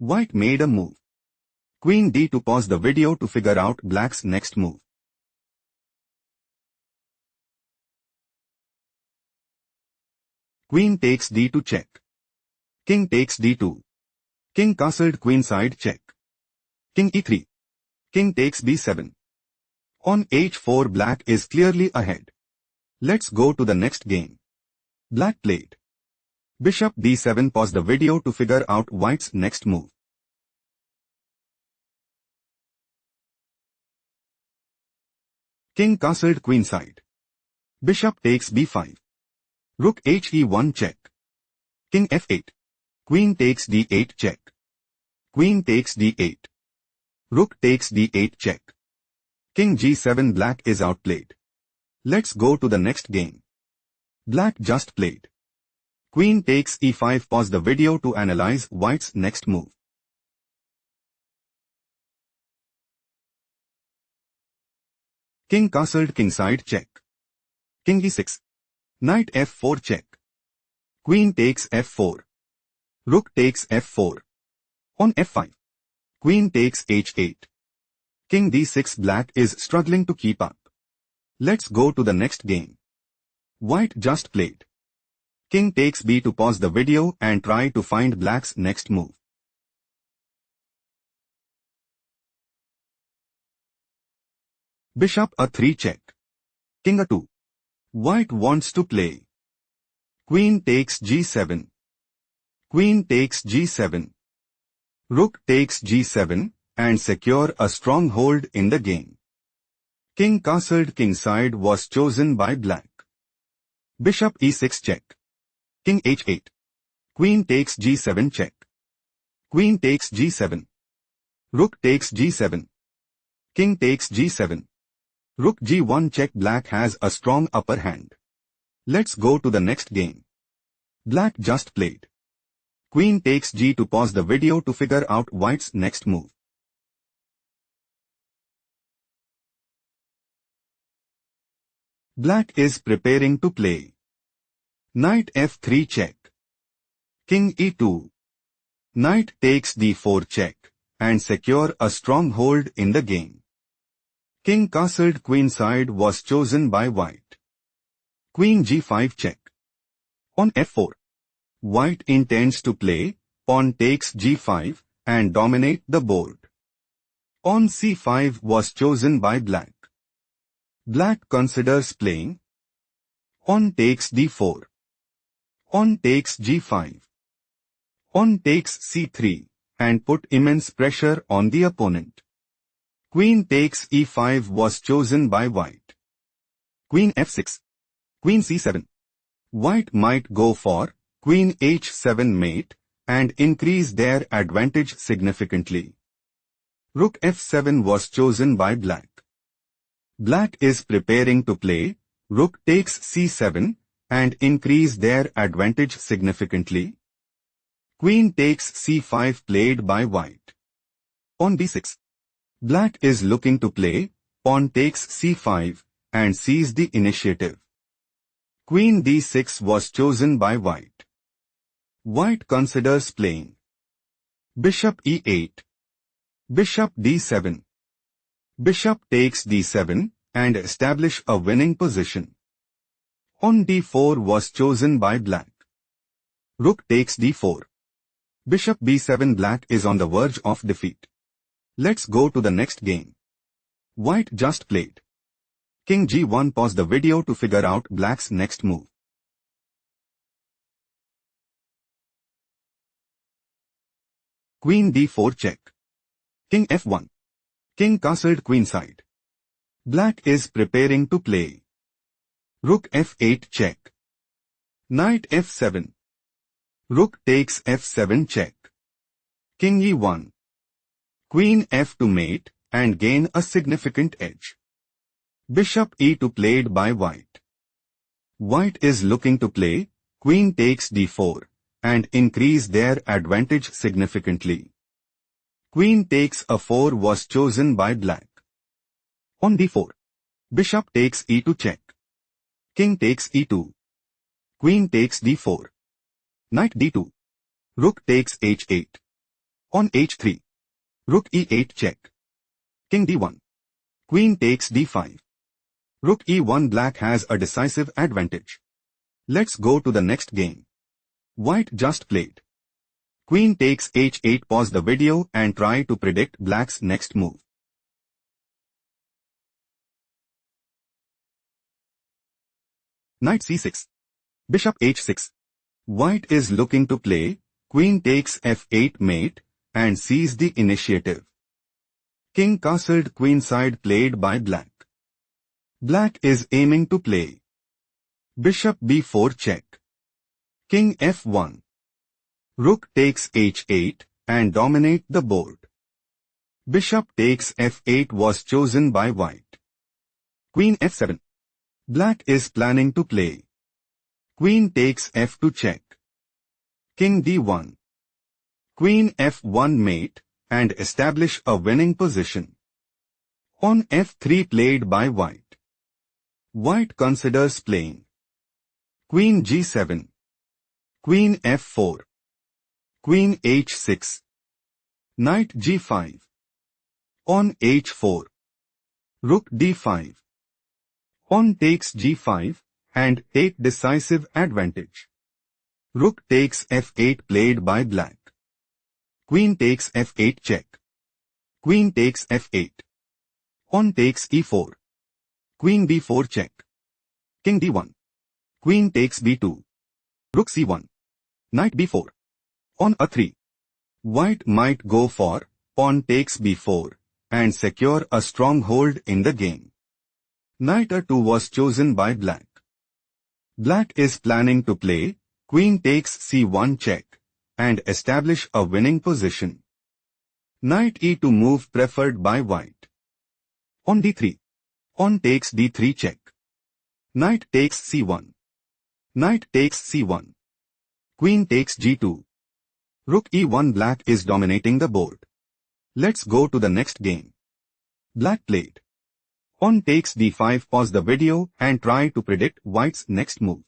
White made a move. Queen d to pause the video to figure out black's next move. Queen takes d to check. King takes d2. King castled queenside check. King e3. King takes b7. On h4 black is clearly ahead. Let's go to the next game. Black played. Bishop d7. Pause the video to figure out white's next move. King castled queenside. Bishop takes b5. Rook he1 check. King f8. Queen takes d8 check. Queen takes d8. Rook takes d8 check. King g7. Black is outplayed. Let's go to the next game. Black just played. Queen takes e5. Pause the video to analyze white's next move. King castled kingside check. King e6. Knight f4 check. Queen takes f4. Rook takes f4. On f5. Queen takes h8. King d6. Black is struggling to keep up. Let's go to the next game. White just played. King takes b to pause the video and try to find black's next move. Bishop a3 check. King a2. White wants to play. Queen takes g7. Queen takes g7. Rook takes g7 and secure a stronghold in the game. King castled kingside was chosen by black. Bishop e6 check. King h8. Queen takes g7 check. Queen takes g7. Rook takes g7. King takes g7. Rook g1 check. Black has a strong upper hand. Let's go to the next game. Black just played. Queen takes g to pause the video to figure out white's next move. Black is preparing to play. Knight f3 check. King e2. Knight takes d4 check and secure a stronghold in the game. King castled queenside was chosen by white. Queen g5 check. On f4. White intends to play pawn takes g5 and dominate the board. Pawn c5 was chosen by black. Black considers playing. Pawn takes d4. Pawn takes g5. Pawn takes c3 and put immense pressure on the opponent. Queen takes e5 was chosen by white. Queen f6. Queen c7. White might go for Queen h7 mate and increase their advantage significantly. Rook f7 was chosen by black. Black is preparing to play Rook takes c7 and increase their advantage significantly. Queen takes c5 played by white. Pawn b6. Black is looking to play pawn takes c5 and seize the initiative. Queen d6 was chosen by white. White considers playing. Bishop e8. Bishop d7. Bishop takes d7 and establish a winning position. Pawn d4 was chosen by black. Rook takes d4. Bishop b7. Black is on the verge of defeat. Let's go to the next game. White just played. King g1. Pause the video to figure out black's next move. Queen d4 check. King f1. King castled queenside. Black is preparing to play. Rook f8 check. Knight f7. Rook takes f7 check. King e1. Queen f2 mate and gain a significant edge. Bishop e2 played by white. White is looking to play Queen takes d4 and increase their advantage significantly. Queen takes a4 was chosen by black. On d4. Bishop takes e2 check. King takes e2. Queen takes d4. Knight d2. Rook takes h8. On h3. Rook e8 check. King d1. Queen takes d5. Rook e1. Black has a decisive advantage. Let's go to the next game. White just played. Queen takes h8. Pause the video and try to predict black's next move. Knight c6. Bishop h6. White is looking to play. Queen takes f8 mate and seize the initiative. King castled queenside played by black. Black is aiming to play. Bishop b4 check. King f1. Rook takes h8 and dominate the board. Bishop takes f8 was chosen by white. Queen f7. Black is planning to play. Queen takes f2 check. King d1. Queen f1 mate and establish a winning position. On f3 played by white. White considers playing. Queen g7. Queen f4. Queen h6. Knight g5. On h4. Rook d5. Pawn takes g5 and take decisive advantage. Rook takes f8 played by black. Queen takes f8 check. Queen takes f8. Pawn takes e4. Queen b4 check. King d1. Queen takes b2. Rook c1. Knight b4. On a3. White might go for pawn takes b4 and secure a stronghold in the game. Knight a2 was chosen by black. Black is planning to play queen takes c1 check and establish a winning position. Knight e2 move preferred by white. On d3. Pawn takes d3 check. Knight takes c1. Knight takes c1. Queen takes g2. Rook e1. Black is dominating the board. Let's go to the next game. Black played. Pawn takes d5. Pause the video and try to predict white's next move.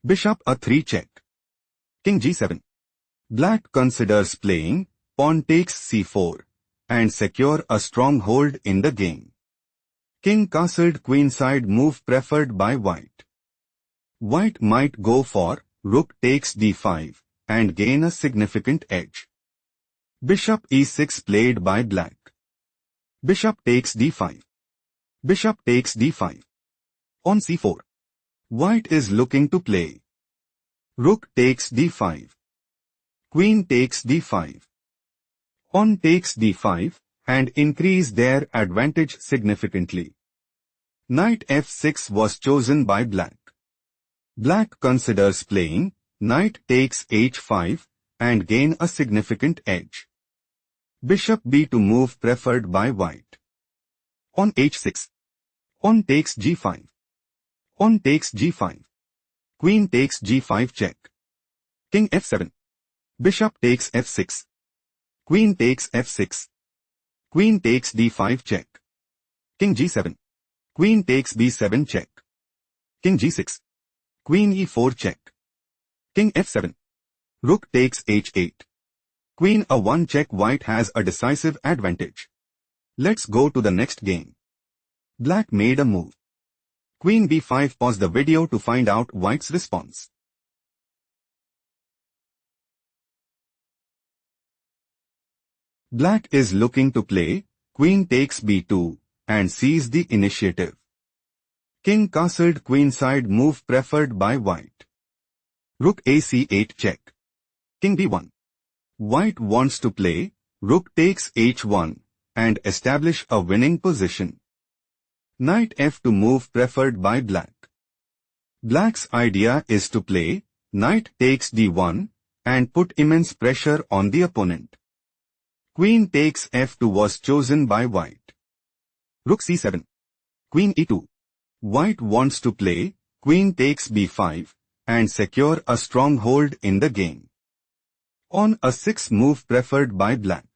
Bishop a3 check. King g7. Black considers playing pawn takes c4 and secure a stronghold in the game. King castled queenside move preferred by white. White might go for rook takes d5 and gain a significant edge. Bishop e6 played by black. Bishop takes d5. Bishop takes d5. On c4. White is looking to play. Rook takes d5. Queen takes d5. Pawn takes d5 and increase their advantage significantly. Knight f6 was chosen by black. Black considers playing knight takes h5 and gain a significant edge. Bishop b2 move preferred by white. On h6. Pawn takes g5. Pawn takes g5. Queen takes g5 check. King f7. Bishop takes f6. Queen takes f6. Queen takes d5 check. King g7. Queen takes b7 check. King g6. Queen e4 check. King f7. Rook takes h8. Queen a1 check. White has a decisive advantage. Let's go to the next game. Black made a move. Queen b5. Pause the video to find out white's response. Black is looking to play queen takes b2 and seize the initiative. King castled queenside move preferred by white. Rook ac8 check. King b1. White wants to play rook takes h1 and establish a winning position. Knight f2 move preferred by black. Black's idea is to play knight takes d1 and put immense pressure on the opponent. Queen takes f2 was chosen by white. Rook c7. Queen e2. White wants to play queen takes b5 and secure a stronghold in the game. On a6 move preferred by black.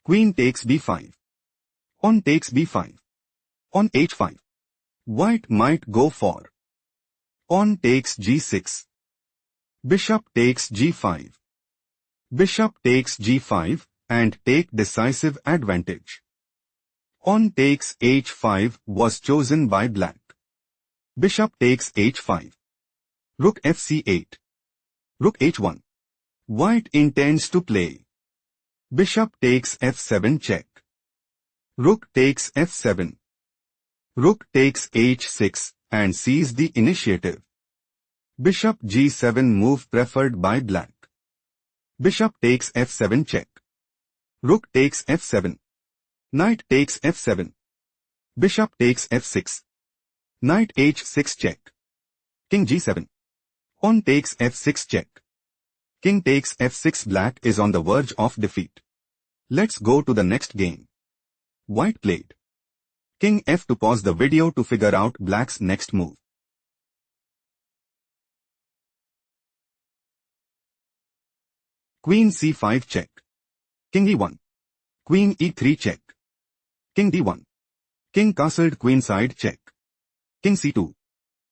Queen takes b5. Pawn takes b5. On h5. White might go for Pawn takes g6. Bishop takes g5. Bishop takes g5 and take decisive advantage. Pawn takes h5 was chosen by black. Bishop takes h5. Rook fc8. Rook h1. White intends to play. Bishop takes f7 check. Rook takes f7. Rook takes h6 and seizes the initiative. Bishop g7 move preferred by black. Bishop takes f7 check. Rook takes f7. Knight takes f7. Bishop takes f6. Knight h6 check. King g7. Pawn takes f6 check. King takes f6. Black is on the verge of defeat. Let's go to the next game. White played King f2. Pause the video to figure out black's next move. Queen c5 check. King e1. Queen e3 check. King d1. King castled queenside check. King c2.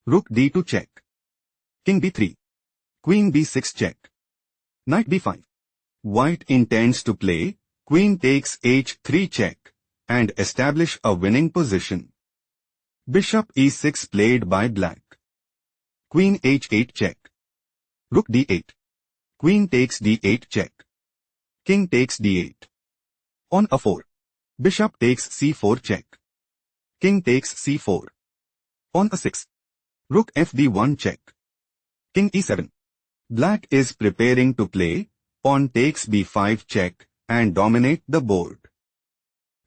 Rook d2 check. King b3. Queen b6 check. Knight b5. White intends to play queen takes h3 check and establish a winning position. Bishop e6 played by black. Queen h8 check. Rook d8. Queen takes d8 check. King takes d8. On a4. Bishop takes c4 check. King takes c4. On a6. Rook fd1 check. King e7. Black is preparing to play pawn takes b5 check and dominate the board.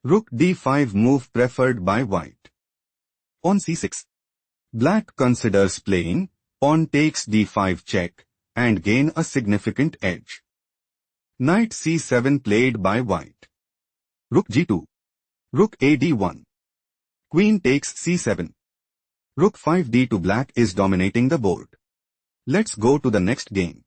Rook d5 move preferred by white. On c6. Black considers playing pawn takes d5 check and gain a significant edge. Knight c7 played by white. Rook g2. Rook ad1. Queen takes c7. Rook 5d2. Black is dominating the board. Let's go to the next game.